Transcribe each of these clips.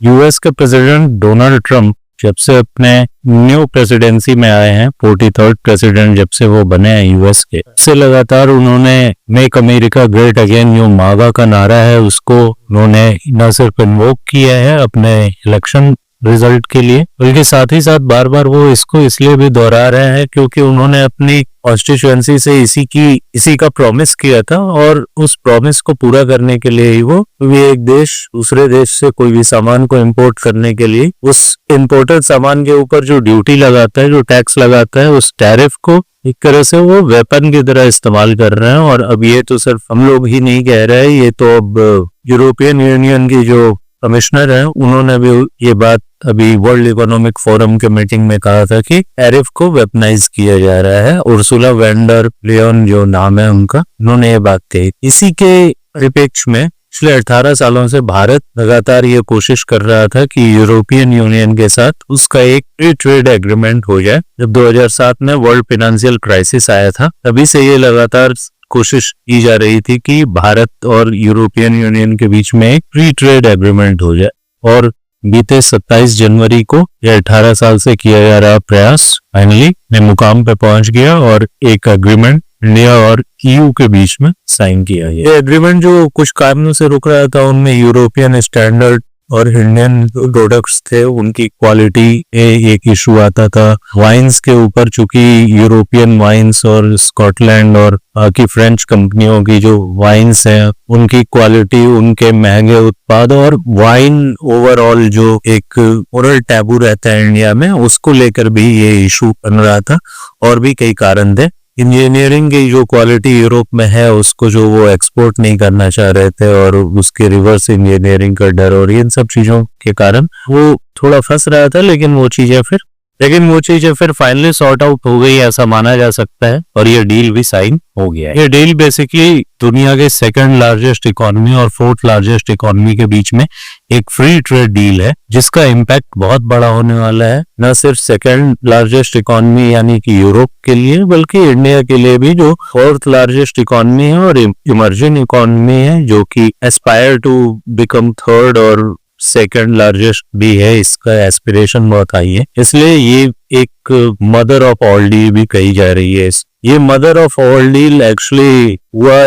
US के president Donald Trump जब से अपने न्यू प्रेसिडेंसी में आए हैं, 43rd प्रेसिडेंट जब से वो बने हैं यूएस के, से लगातार उन्होंने मेक अमेरिका ग्रेट अगेन, जो मागा का नारा है, उसको उन्होंने न सिर्फ इन्वोक किया है अपने इलेक्शन रिजल्ट के लिए, बल्कि साथ ही साथ बार बार वो इसको इसलिए भी दोहरा रहे हैं क्योंकि उन्होंने अपनी कॉन्स्टिट्यूएंसी से इसी का प्रॉमिस किया था, और उस प्रॉमिस को पूरा करने के लिए ही वो एक देश दूसरे देश से कोई भी सामान को इंपोर्ट करने के लिए उस इंपोर्टेड सामान के ऊपर जो ड्यूटी लगाता है, जो टैक्स लगाता है, उस टैरिफ को एक तरह से वो वेपन की तरह इस्तेमाल कर रहे हैं। और अब ये तो सिर्फ हम लोग ही नहीं कह रहे हैं, ये तो अब यूरोपियन यूनियन की जो कमिश्नर है उन्होंने भी ये बात अभी वर्ल्ड इकोनॉमिक फोरम के मीटिंग में कहा था कि टैरिफ को वेपनाइज किया जा रहा है। उर्सुला वैन डर लेयन जो नाम है उनका, उन्होंने ये बात कही। इसी के परिप्रेक्ष्य में पिछले 18 सालों से भारत लगातार ये कोशिश कर रहा था कि यूरोपियन यूनियन के साथ उसका एक फ्री ट्रेड एग्रीमेंट हो जाए। जब 2007 में वर्ल्ड फाइनेंशियल क्राइसिस आया था, तभी से ये लगातार कोशिश की जा रही थी कि भारत और यूरोपियन यूनियन के बीच में एक फ्री ट्रेड एग्रीमेंट हो जाए। और बीते 27 जनवरी को यह 18 साल से किया जा रहा प्रयास फाइनली ने मुकाम पे पहुंच गया और एक एग्रीमेंट इंडिया और ईयू के बीच में साइन किया गया। ये एग्रीमेंट जो कुछ कारणों से रुक रहा था, उनमें यूरोपियन स्टैंडर्ड और इंडियन प्रोडक्ट्स थे, उनकी क्वालिटी एक इशू आता था। वाइन्स के ऊपर, चूंकि यूरोपियन वाइन्स और स्कॉटलैंड और बाकी फ्रेंच कंपनियों की जो वाइन्स हैं, उनकी क्वालिटी, उनके महंगे उत्पाद और वाइन ओवरऑल जो एक मोरल टैबू रहता है इंडिया में, उसको लेकर भी ये इशू बन रहा था। और भी कई कारण थे। इंजीनियरिंग की जो क्वालिटी यूरोप में है उसको जो वो एक्सपोर्ट नहीं करना चाह रहे थे, और उसके रिवर्स इंजीनियरिंग का डर और इन सब चीजों के कारण वो थोड़ा फंस रहा था। लेकिन वो चीजें फिर फाइनली सॉर्ट आउट हो गई, ऐसा माना जा सकता है, और ये डील भी साइन हो गया है। ये डील बेसिकली दुनिया के सेकंड लार्जेस्ट इकोनॉमी और फोर्थ लार्जेस्ट इकोनॉमी के बीच में एक फ्री ट्रेड डील है, जिसका इम्पैक्ट बहुत बड़ा होने वाला है, न सिर्फ सेकंड लार्जेस्ट इकोनॉमी यानी कि यूरोप के लिए, बल्कि इंडिया के लिए भी, जो फोर्थ लार्जेस्ट इकोनॉमी है और इमर्जिंग इकोनॉमी है, जो कि एस्पायर टू बिकम थर्ड और सेकंड लार्जेस्ट भी है। इसका एस्पिरेशन बहुत हाई है, इसलिए ये एक मदर ऑफ ऑल डील भी कही जा रही है। ये mother of all deal actually हुआ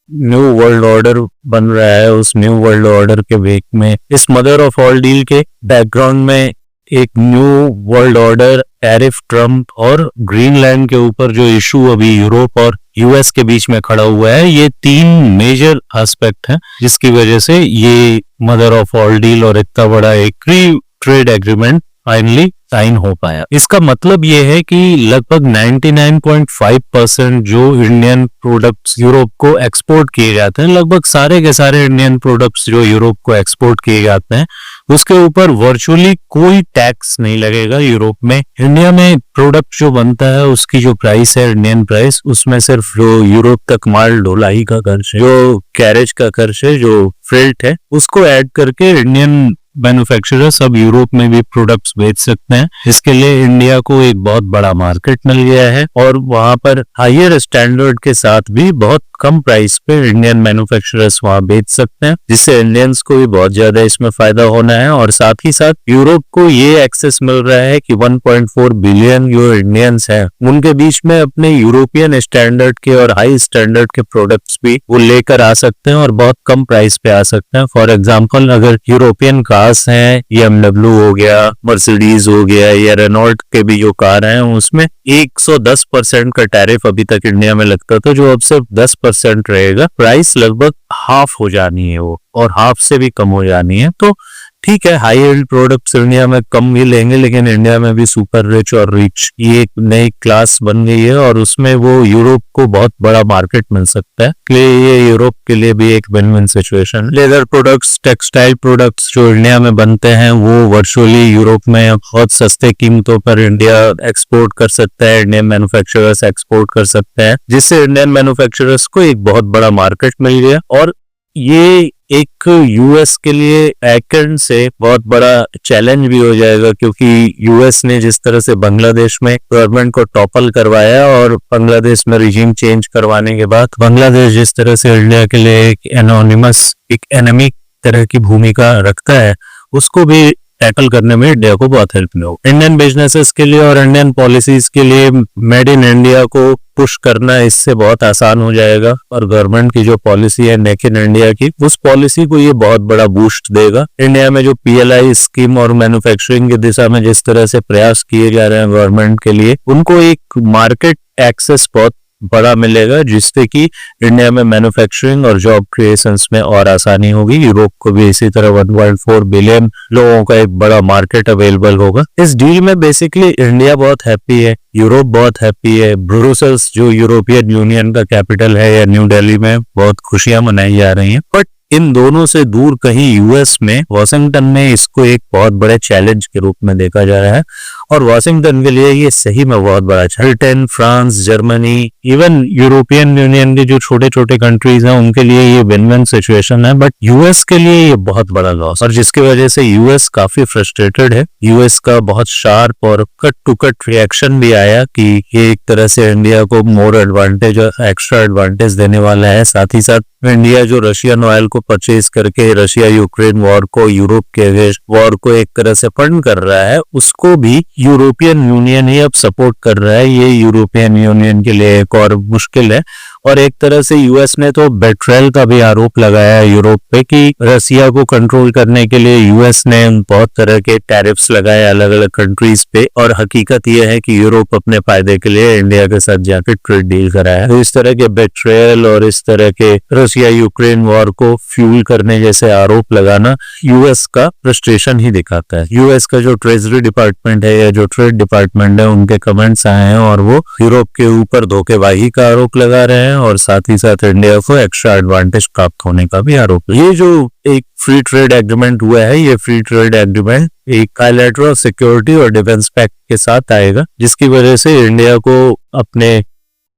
न्यू वर्ल्ड ऑर्डर बन रहा है। उस न्यू वर्ल्ड ऑर्डर के वेग में, इस मदर ऑफ ऑल डील के बैकग्राउंड में एक new world order, tariff, Trump और ग्रीनलैंड के ऊपर जो इशू अभी यूरोप और यूएस के बीच में खड़ा हुआ है, ये 3 मेजर एस्पेक्ट हैं जिसकी वजह से ये मदर ऑफ ऑल डील और इतना बड़ा एक free trade agreement finally sign हो पाया। इसका मतलब ये है कि लगभग 99.5% जो इंडियन प्रोडक्ट्स यूरोप को एक्सपोर्ट किए जाते हैं, लगभग सारे के सारे इंडियन प्रोडक्ट्स जो यूरोप को एक्सपोर्ट किए जाते हैं, उसके ऊपर वर्चुअली कोई टैक्स नहीं लगेगा यूरोप में। इंडिया में प्रोडक्ट जो बनता है उसकी जो प्राइस है, इंडियन प्राइस, उसमें सिर्फ जो यूरोप तक माल ढुलाई का खर्च है, जो कैरेज का खर्च है, जो फ्रेट है, उसको ऐड करके इंडियन मैन्युफैक्चरर्स अब यूरोप में भी प्रोडक्ट्स बेच सकते हैं। इसके लिए इंडिया को एक बहुत बड़ा मार्केट मिल गया है, और वहां पर हायर स्टैंडर्ड के साथ भी बहुत कम प्राइस पे इंडियन मैन्युफैक्चरर्स वहां बेच सकते हैं, जिससे इंडियंस को भी बहुत ज्यादा इसमें फायदा होना है। और साथ ही साथ यूरोप को ये एक्सेस मिल रहा है कि 1.4 बिलियन जो इंडियंस हैं, उनके बीच में अपने यूरोपियन स्टैंडर्ड के और हाई स्टैंडर्ड के प्रोडक्ट्स भी वो लेकर आ सकते हैं और बहुत कम प्राइस पे आ सकते हैं। फॉर एग्जाम्पल, अगर यूरोपियन कार्स हैं, BMW हो गया, मर्सिडीज हो गया, या रेनॉल्ट के भी जो कार हैं, उसमें 110% का टैरिफ अभी तक इंडिया में लगता था, जो अब सिर्फ 10% रहेगा। प्राइस लगभग हाफ हो जानी है वो, और हाफ से भी कम हो जानी है। तो ठीक है, हाई एंड प्रोडक्ट्स इंडिया में कम भी लेंगे, लेकिन इंडिया में भी सुपर रिच और रिच ये एक नई क्लास बन गई है, और उसमें वो यूरोप को बहुत बड़ा मार्केट मिल सकता है। इसलिए ये यूरोप के लिए भी एक win win situation. Leather products, textile products जो इंडिया में बनते हैं, वो वर्चुअली यूरोप में बहुत सस्ते कीमतों पर इंडिया एक्सपोर्ट कर सकता है, इंडियन मैन्युफैक्चरर्स एक्सपोर्ट कर सकते हैं, जिससे इंडियन मैन्युफैक्चरर्स को एक बहुत बड़ा मार्केट मिल गया। और ये एक यूएस के लिए बैकएंड से बहुत बड़ा चैलेंज भी हो जाएगा, क्योंकि यूएस ने जिस तरह से बांग्लादेश में गवर्नमेंट को टॉपल करवाया, और बांग्लादेश में रिजीम चेंज करवाने के बाद बांग्लादेश जिस तरह से इंडिया के लिए एक एनोनिमस, एक एनिमी तरह की भूमिका रखता है, उसको भी टैकल करने में इंडिया को बहुत हेल्प मिलेगा। इंडियन बिजनेसेस के लिए और इंडियन पॉलिसीज के लिए मेड इन इंडिया को पुश करना इससे बहुत आसान हो जाएगा, और गवर्नमेंट की जो पॉलिसी है मेक इन इंडिया की, उस पॉलिसी को ये बहुत बड़ा बूस्ट देगा। इंडिया में जो PLI स्कीम और मैन्युफैक्चरिंग की दिशा में जिस तरह से प्रयास किए जा रहे हैं गवर्नमेंट के लिए, उनको एक मार्केट एक्सेस बहुत बड़ा मिलेगा, जिससे कि इंडिया में मैन्युफैक्चरिंग और जॉब क्रिएशंस में और आसानी होगी। यूरोप को भी इसी तरह 1.4 बिलियन लोगों का एक बड़ा मार्केट अवेलेबल होगा। इस डील में बेसिकली इंडिया बहुत हैप्पी है, यूरोप बहुत हैप्पी है। ब्रुसेल्स जो यूरोपियन यूनियन का कैपिटल है, या न्यू दिल्ली में बहुत खुशियां मनाई जा रही हैं। बट इन दोनों से दूर कहीं यूएस में, वॉशिंगटन में इसको एक बहुत बड़े चैलेंज के रूप में देखा जा रहा है, और वॉशिंगटन के लिए ये सही में बहुत बड़ा Britain, France, Germany, even European union के जो छोटे छोटे कंट्रीज हैं उनके लिए ये विन विन सिचुएशन है। बट यूएस के लिए ये बहुत बड़ा लॉस, और जिसकी वजह से यूएस काफी फ्रस्ट्रेटेड है। यूएस का बहुत शार्प और कट टू कट रिएक्शन भी आया कि ये एक तरह से इंडिया को मोर एडवांटेज और एक्स्ट्रा एडवांटेज देने वाला है। साथ ही साथ इंडिया जो रशियन ऑयल को परचेज करके रशिया यूक्रेन वॉर को, यूरोप के अगेंस्ट वॉर को एक तरह से फंड कर रहा है, उसको भी यूरोपियन यूनियन ही अब सपोर्ट कर रहा है। ये यूरोपियन यूनियन के लिए एक और मुश्किल है। और एक तरह से यूएस ने तो बेट्रेल का भी आरोप लगाया है यूरोप पे कि रशिया को कंट्रोल करने के लिए यूएस ने बहुत तरह के टैरिफ्स लगाए अलग अलग कंट्रीज पे, और हकीकत यह है कि यूरोप अपने फायदे के लिए इंडिया के साथ जाकर ट्रेड डील कराया। तो इस तरह के बेट्रेल और इस तरह के रशिया यूक्रेन वॉर को फ्यूल करने जैसे आरोप लगाना यूएस का फ्रस्ट्रेशन ही दिखाता है। यूएस का जो ट्रेजरी डिपार्टमेंट है या जो ट्रेड डिपार्टमेंट है, उनके कमेंट्स आए हैं और वो यूरोप के ऊपर धोखेबाजी का आरोप लगा रहे हैं, और साथ ही साथ इंडिया को एक्स्ट्रा एडवांटेज प्राप्त होने का भी आरोप। ये जो एक फ्री ट्रेड एग्रीमेंट हुआ है, ये फ्री ट्रेड एग्रीमेंट एक बायलैटरल सिक्योरिटी और डिफेंस पैक्ट के साथ आएगा, जिसकी वजह से इंडिया को अपने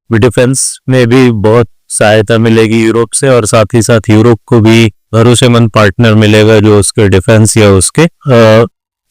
डिफेंस में भी बहुत सहायता मिलेगी यूरोप से, और साथ ही साथ यूरोप को भी भरोसेमंद पार्टनर मिलेगा जो उसके डिफेंस या उसके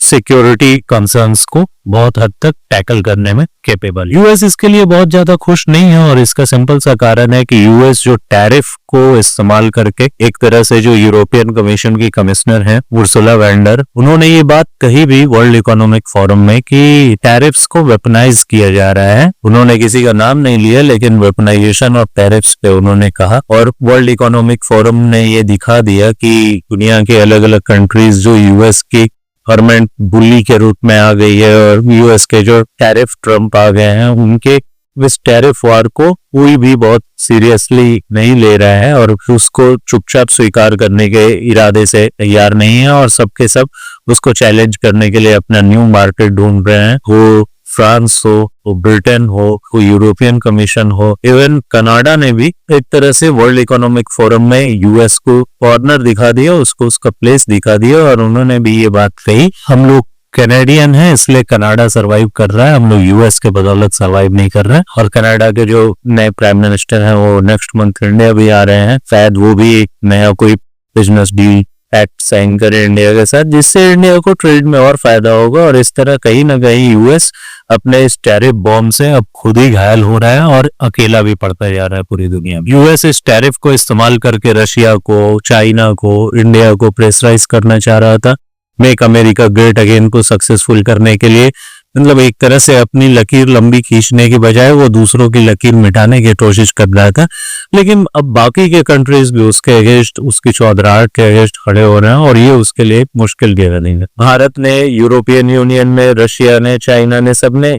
सिक्योरिटी कंसर्न्स को बहुत हद तक टैकल करने में कैपेबल। यूएस इसके लिए बहुत ज्यादा खुश नहीं है, और इसका सिंपल सा कारण है कि यूएस जो टैरिफ को इस्तेमाल करके, एक तरह से जो यूरोपियन कमीशन की कमिश्नर हैं उर्सुला वैंडर, उन्होंने ये बात कही भी वर्ल्ड इकोनॉमिक फोरम में कि टैरिफ्स को वेपनाइज किया जा रहा है। उन्होंने किसी का नाम नहीं लिया, लेकिन वेपनाइजेशन ऑफ टैरिफ्स पे उन्होंने कहा, और वर्ल्ड इकोनॉमिक फोरम ने ये दिखा दिया कि दुनिया के अलग अलग कंट्रीज जो यूएस की गवर्नमेंट बुली के रूप में आ गई है, और यूएस के जो टैरिफ ट्रम्प आ गए हैं, उनके इस टैरिफ वार को कोई भी बहुत सीरियसली नहीं ले रहा है, और उसको चुपचाप स्वीकार करने के इरादे से तैयार नहीं है, और सबके सब उसको चैलेंज करने के लिए अपना न्यू मार्केट ढूंढ रहे हैं। वो फ्रांस हो, वो ब्रिटेन हो, वो यूरोपियन कमीशन हो, इवन कनाडा ने भी एक तरह से वर्ल्ड इकोनॉमिक फोरम में यूएस को कॉर्नर दिखा दिया, उसको उसका प्लेस दिखा दिया, और उन्होंने भी ये बात कही, हम लोग कैनेडियन है इसलिए कनाडा सरवाइव कर रहा है, हम लोग यूएस के बदौलत सरवाइव नहीं कर रहे हैं। और कनाडा के जो नए प्राइम मिनिस्टर हैं वो नेक्स्ट मंथ इंडिया भी आ रहे हैं, शायद वो भी एक नया कोई बिजनेस डील एक्ट साइन करे इंडिया के साथ, जिससे इंडिया को ट्रेड में और फायदा होगा। और इस तरह कहीं ना कहीं यूएस अपने इस टैरिफ बॉम्ब से अब खुद ही घायल हो रहा है और अकेला भी पड़ता जा रहा है पूरी दुनिया में। यूएस इस टैरिफ को इस्तेमाल करके रशिया को, चाइना को, इंडिया को प्रेशराइज करना चाह रहा था, मेक अमेरिका ग्रेट अगेन को सक्सेसफुल करने के लिए। मतलब एक तरह से अपनी लकीर लंबी खींचने की बजाय वो दूसरों की लकीर मिटाने की कोशिश कर रहा था। लेकिन अब बाकी के कंट्रीज भी उसके अगेंस्ट, उसकी चौधराहट के अगेंस्ट खड़े हो रहे हैं, और ये उसके लिए मुश्किल घेरा नहीं है। भारत ने, यूरोपियन यूनियन में, रशिया ने, चाइना ने, सबने,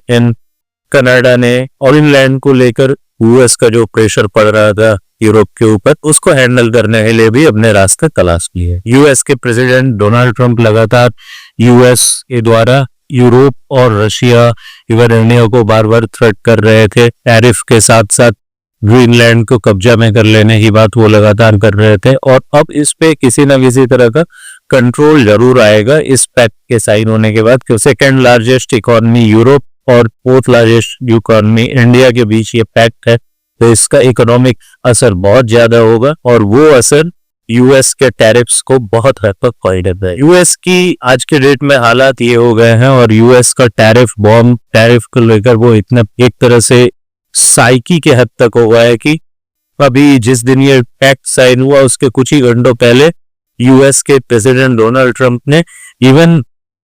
कनाडा ने, और इंग्लैंड को लेकर यूएस का जो प्रेशर पड़ रहा था यूरोप के ऊपर, उसको हैंडल करने के लिए भी अपने रास्ते तलाश लिए। यूएस के प्रेसिडेंट डोनाल्ड ट्रंप लगातार यूएस के द्वारा यूरोप और रशिया, इवन इंडिया को बार बार थ्रेट कर रहे थे। टैरिफ के साथ साथ ग्रीनलैंड को कब्जा में कर लेने की बात वो लगातार कर रहे थे, और अब इस पे किसी न किसी तरह का कंट्रोल जरूर आएगा इस पैक्ट के साइन होने के बाद। क्योंकि सेकेंड लार्जेस्ट इकोनॉमी यूरोप और फोर्थ लार्जेस्ट इकोनॉमी इंडिया के बीच ये पैक्ट है, तो इसका इकोनॉमिक असर बहुत ज्यादा होगा, और वो असर यूएस के टैरिफ्स को बहुत हद तक फायदा है। यूएस की आज के डेट में हालात ये हो गए हैं, और यूएस का टैरिफ बॉम्ब, टैरिफ को लेकर वो इतना एक तरह से साइकी के हद तक हो गया है कि अभी जिस दिन ये पैक्ट साइन हुआ उसके कुछ ही घंटों पहले यूएस के प्रेसिडेंट डोनाल्ड ट्रंप ने इवन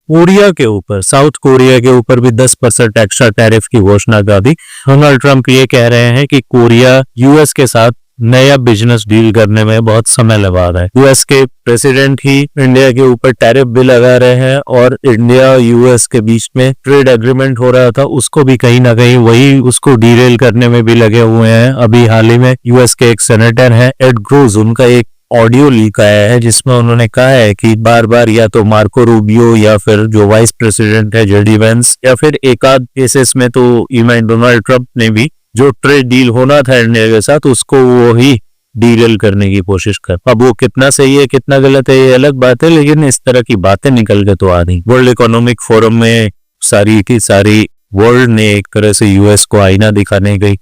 कोरिया के ऊपर, साउथ कोरिया के ऊपर भी 10% एक्स्ट्रा टैरिफ की घोषणा कर दी। डोनाल्ड ट्रंप ये कह रहे हैं कि कोरिया यूएस के साथ नया बिजनेस डील करने में बहुत समय लगा रहा है। यूएस के प्रेसिडेंट ही इंडिया के ऊपर टैरिफ भी लगा रहे हैं और इंडिया यूएस के बीच में ट्रेड एग्रीमेंट हो रहा था, उसको भी कहीं ना कहीं वही उसको डीरेल करने में भी लगे हुए हैं। अभी हाल ही में यूएस के एक सेनेटर हैं एड क्रूज, उनका एक ऑडियो लीक आया है जिसमें उन्होंने कहा है कि बार बार या तो मार्को रूबियो या फिर जो वाइस प्रेसिडेंट है जेडी वेंस या फिर एक आध केसेस में तो इवन डोनाल्ड ट्रंप ने भी जो ट्रेड डील होना था इंडिया के साथ उसको वो ही डीरेल करने की कोशिश कर। अब वो कितना सही है कितना गलत है ये अलग बात है, लेकिन इस तरह की बातें निकल के तो आ रही। वर्ल्ड इकोनॉमिक फोरम में सारी की सारी वर्ल्ड ने एक तरह से यूएस को आईना दिखाने की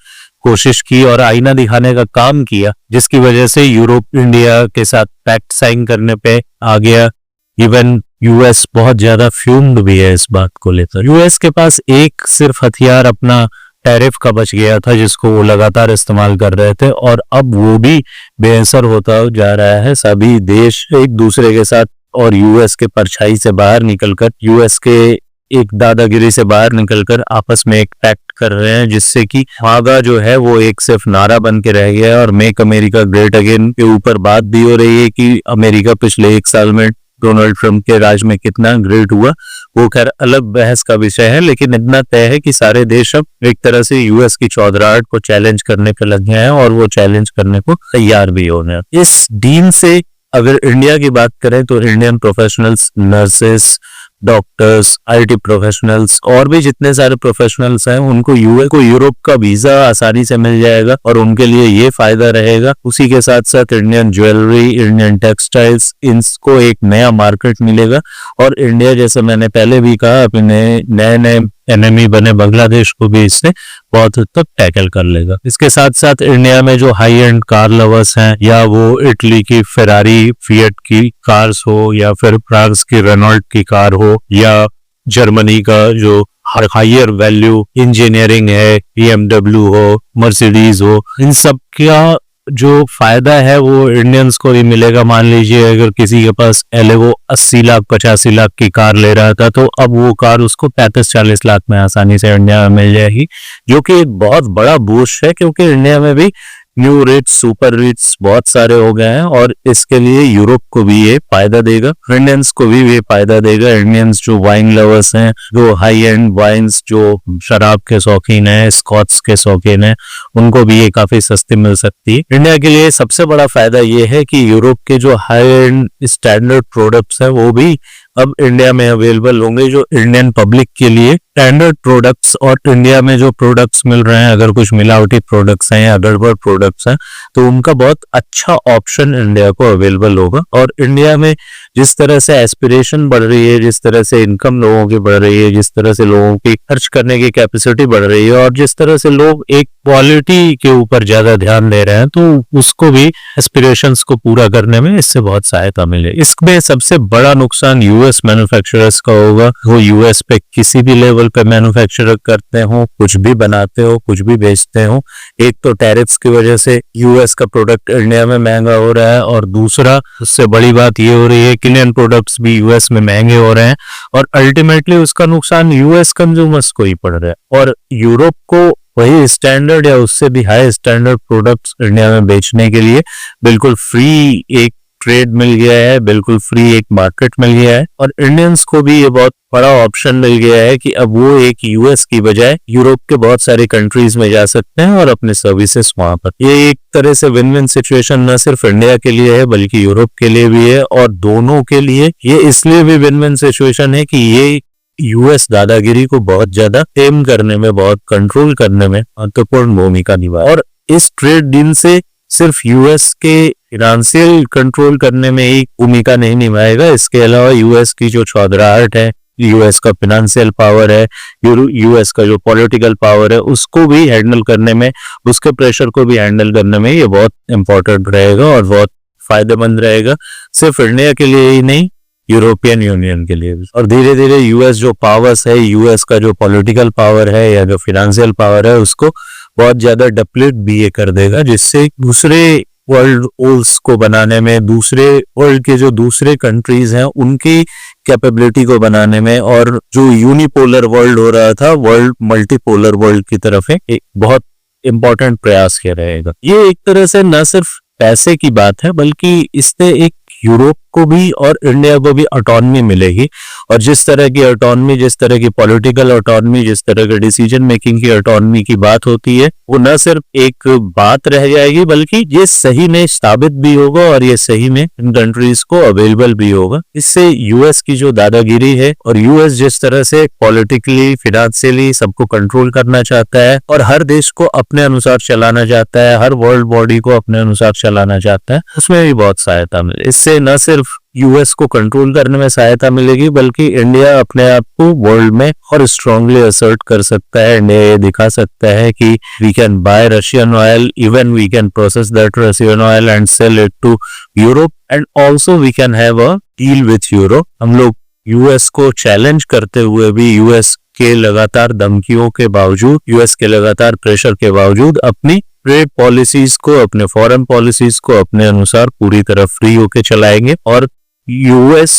कोशिश की और आईना दिखाने का काम किया, जिसकी वजह से यूरोप इंडिया के साथ पैक्ट साइन करने पे आ गया। इवन यूएस बहुत ज्यादा फ्यूम्ड भी है इस बात को लेकर। यूएस के पास एक सिर्फ हथियार अपना टैरिफ का बच गया था जिसको वो लगातार इस्तेमाल कर रहे थे और अब वो भी बेअसर होता जा रहा है। सभी देश एक दूसरे के साथ और यूएस के परछाई से बाहर निकलकर, यूएस के एक दादागिरी से बाहर निकलकर आपस में एक पैक्ट कर रहे हैं, जिससे कि आगा जो है वो एक सिर्फ नारा बन के रह गया है और मेक अमेरिका ग्रेट अगेन के ऊपर बात भी हो रही है कि अमेरिका पिछले 1 साल में डोनाल्ड ट्रंप के राज में कितना ग्रेट हुआ। वो खैर अलग बहस का विषय है, लेकिन इतना तय है कि सारे देश अब एक तरह से यूएस की चौधराहट को चैलेंज करने पे लग गए हैं और वो चैलेंज करने को तैयार भी हो रहे हैं। इस डील से अगर इंडिया की बात करें तो Indian professionals, nurses, doctors, IT professionals और भी जितने सारे प्रोफेशनल्स हैं उनको यूएस को यूरोप का वीजा आसानी से मिल जाएगा और उनके लिए ये फायदा रहेगा। उसी के साथ साथ इंडियन ज्वेलरी, इंडियन टेक्सटाइल्स, इनको एक नया मार्केट मिलेगा और इंडिया, जैसे मैंने पहले भी कहा, अपने नए नए एनिमी बने बांग्लादेश को भी इससे बहुत हद तक टैकल कर लेगा। इसके साथ साथ इंडिया में जो हाई एंड कार लवर्स हैं, या वो इटली की फेरारी, फिएट की कार्स हो या फिर फ्रांस की रेनॉल्ट की कार हो या जर्मनी का जो हायर वैल्यू इंजीनियरिंग है, BMW हो, मर्सिडीज हो, इन सब का जो फायदा है वो इंडियंस को ही मिलेगा। मान लीजिए अगर किसी के पास पहले वो 80 लाख 85 लाख की कार ले रहा था तो अब वो कार उसको 35-40 लाख में आसानी से इंडिया में मिल जाएगी, जो कि एक बहुत बड़ा बूस्ट है, क्योंकि इंडिया में भी न्यू रिच, सुपर रिच बहुत सारे हो गए हैं और इसके लिए यूरोप को भी ये फायदा देगा, इंडियंस को भी ये फायदा देगा। इंडियंस जो वाइन लवर्स हैं, जो हाई एंड वाइन्स, जो शराब के शौकीन हैं, स्कॉच के शौकीन हैं, उनको भी ये काफी सस्ती मिल सकती है। इंडिया के लिए सबसे बड़ा फायदा ये है कि यूरोप के जो हाई एंड स्टैंडर्ड प्रोडक्ट्स हैं वो भी अब इंडिया में अवेलेबल होंगे, जो इंडियन पब्लिक के लिए स्टैंडर्ड प्रोडक्ट्स। और इंडिया में जो प्रोडक्ट्स मिल रहे हैं, अगर कुछ मिलावटी प्रोडक्ट्स हैं या गड़बड़ प्रोडक्ट्स हैं, तो उनका बहुत अच्छा ऑप्शन इंडिया को अवेलेबल होगा। और इंडिया में जिस तरह से एस्पिरेशन बढ़ रही है, जिस तरह से इनकम लोगों की बढ़ रही है, जिस तरह से लोगों की खर्च करने की कैपेसिटी बढ़ रही है और जिस तरह से लोग एक क्वालिटी के ऊपर ज्यादा ध्यान दे रहे हैं, तो उसको भी एस्पिरेशंस को पूरा करने में इससे बहुत सहायता मिले। इसमें सबसे बड़ा नुकसान यूएस मैन्युफैक्चरर्स का होगा। वो यूएस पे किसी भी लेवल पे मैन्युफैक्चर करते हो, कुछ भी बनाते हो, कुछ भी बेचते हो, एक तो टैरिफ्स की वजह से यूएस का प्रोडक्ट इंडिया में महंगा हो रहा है और दूसरा उससे बड़ी बात ये हो रही है कि इंडियन प्रोडक्ट्स भी यूएस में महंगे हो रहे हैं और अल्टीमेटली उसका नुकसान यूएस कंज्यूमर्स को ही पड़ रहा है। और यूरोप को वही स्टैंडर्ड या उससे भी हाई स्टैंडर्ड प्रोडक्ट्स इंडिया में बेचने के लिए बिल्कुल फ्री एक ट्रेड मिल गया है, बिल्कुल फ्री एक मार्केट मिल गया है और इंडियंस को भी ये बहुत बड़ा ऑप्शन मिल गया है कि अब वो एक यूएस की बजाय यूरोप के बहुत सारे कंट्रीज में जा सकते हैं और अपने सर्विसेज वहां पर। ये एक तरह से विन विन सिचुएशन न सिर्फ इंडिया के लिए है बल्कि यूरोप के लिए भी है और दोनों के लिए ये इसलिए भी विन विन सिचुएशन है कि ये यूएस दादागिरी को बहुत ज्यादा टेम करने में, बहुत कंट्रोल करने में महत्वपूर्ण भूमिका निभा। और इस ट्रेड डील से सिर्फ यूएस के फाइनेंशियल कंट्रोल करने में ही भूमिका नहीं निभाएगा, इसके अलावा यूएस की जो चौधराहट है, यूएस का फाइनेंशियल पावर है, यूएस का जो पॉलिटिकल पावर है, उसको भी हैंडल करने में, उसके प्रेशर को भी हैंडल करने में ये बहुत इंपॉर्टेंट रहेगा और बहुत फायदेमंद रहेगा, सिर्फ इंडिया के लिए ही नहीं, यूरोपियन यूनियन के लिए भी। और धीरे धीरे यूएस जो पावर्स है, यूएस का जो पॉलिटिकल पावर है या जो फाइनेंशियल पावर है, उसको बहुत ज्यादा डिप्लीट भी ये कर देगा, जिससे दूसरे वर्ल्ड ओल्स को बनाने में, दूसरे वर्ल्ड के जो दूसरे कंट्रीज हैं उनकी कैपेबिलिटी को बनाने में, और जो यूनिपोलर वर्ल्ड हो रहा था वर्ल्ड मल्टीपोलर वर्ल्ड की तरफ एक बहुत इंपॉर्टेंट प्रयास किया रहेगा। ये एक तरह से न सिर्फ पैसे की बात है बल्कि इससे एक यूरोप को भी और इंडिया को भी ऑटोनॉमी मिलेगी, और जिस तरह की ऑटोनॉमी, जिस तरह की पॉलिटिकल ऑटोनॉमी, जिस तरह के डिसीजन मेकिंग की ऑटोनॉमी की बात होती है, वो न सिर्फ एक बात रह जाएगी बल्कि ये सही में साबित भी होगा और ये सही में इन कंट्रीज को अवेलेबल भी होगा। इससे यूएस की जो दादागिरी है, और यूएस जिस तरह से पॉलिटिकली, फिनेंशियली सबको कंट्रोल करना चाहता है और हर देश को अपने अनुसार चलाना चाहता है, हर वर्ल्ड बॉडी को अपने अनुसार चलाना चाहता है, उसमें भी बहुत सहायता मिले। इससे न सिर्फ यूएस को कंट्रोल करने में सहायता मिलेगी बल्कि इंडिया अपने आप को वर्ल्ड में और स्ट्रांगली असर्ट कर सकता है। इंडिया ये दिखा सकता है कि we can buy Russian oil, even we can process that Russian oil and sell it to Europe, and also we can have a deal with Europe. हम लोग यूएस को चैलेंज करते हुए भी, यूएस के लगातार धमकियों के बावजूद, यूएस के लगातार प्रेशर के बावजूद अपनी ट्रेड पॉलिसीज को, अपने फॉरेन पॉलिसीज को अपने अनुसार पूरी तरह फ्री होके चलाएंगे, और यूएस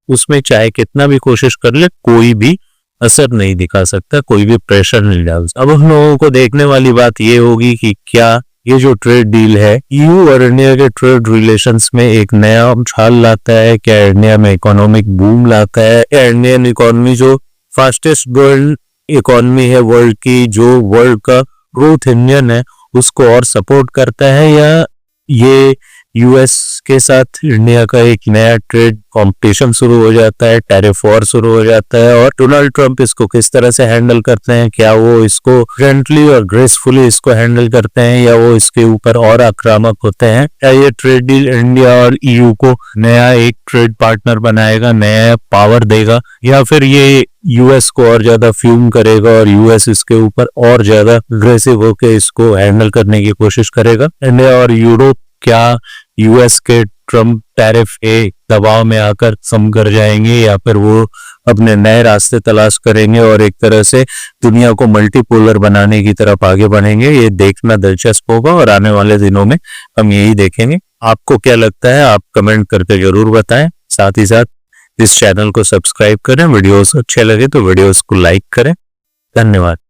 उसमें चाहे कितना भी कोशिश कर ले कोई भी असर नहीं दिखा सकता, कोई भी प्रेशर नहीं डाल सकता। अब हम लोगों को देखने वाली बात ये होगी कि क्या ये जो ट्रेड डील है ईयू और इंडिया के ट्रेड रिलेशंस में एक नया उछाल लाता है, क्या इंडिया में इकोनॉमिक बूम लाता है, या इंडियन इकोनॉमी जो फास्टेस्ट ग्रोइंग इकोनॉमी है वर्ल्ड की, जो वर्ल्ड का ग्रोथ इंजन है, उसको और सपोर्ट करता है, या ये यूएस के साथ इंडिया का एक नया ट्रेड कंपटीशन शुरू हो जाता है, टैरिफ वॉर शुरू हो जाता है, और डोनाल्ड ट्रंप इसको किस तरह से हैंडल करते हैं, क्या वो इसको फ्रेंडली और ग्रेसफुली इसको हैंडल करते हैं, या वो इसके ऊपर और आक्रामक होते हैं, या ये ट्रेड डील इंडिया और ईयू को नया एक ट्रेड पार्टनर बनाएगा, नया पावर देगा, या फिर ये यूएस को और ज्यादा फ्यूम करेगा और यूएस इसके ऊपर और ज्यादा अग्रेसिव होकर इसको हैंडल करने की कोशिश करेगा। इंडिया और यूरोप क्या यूएस के ट्रम्प टैरिफ के दबाव में आकर सम कर जाएंगे, या फिर वो अपने नए रास्ते तलाश करेंगे और एक तरह से दुनिया को मल्टीपोलर बनाने की तरफ आगे बढ़ेंगे? ये देखना दिलचस्प होगा और आने वाले दिनों में हम यही देखेंगे। आपको क्या लगता है आप कमेंट करके जरूर बताएं। साथ ही साथ इस चैनल को सब्सक्राइब करें, वीडियोस अच्छे लगे तो वीडियोस को लाइक करें। धन्यवाद।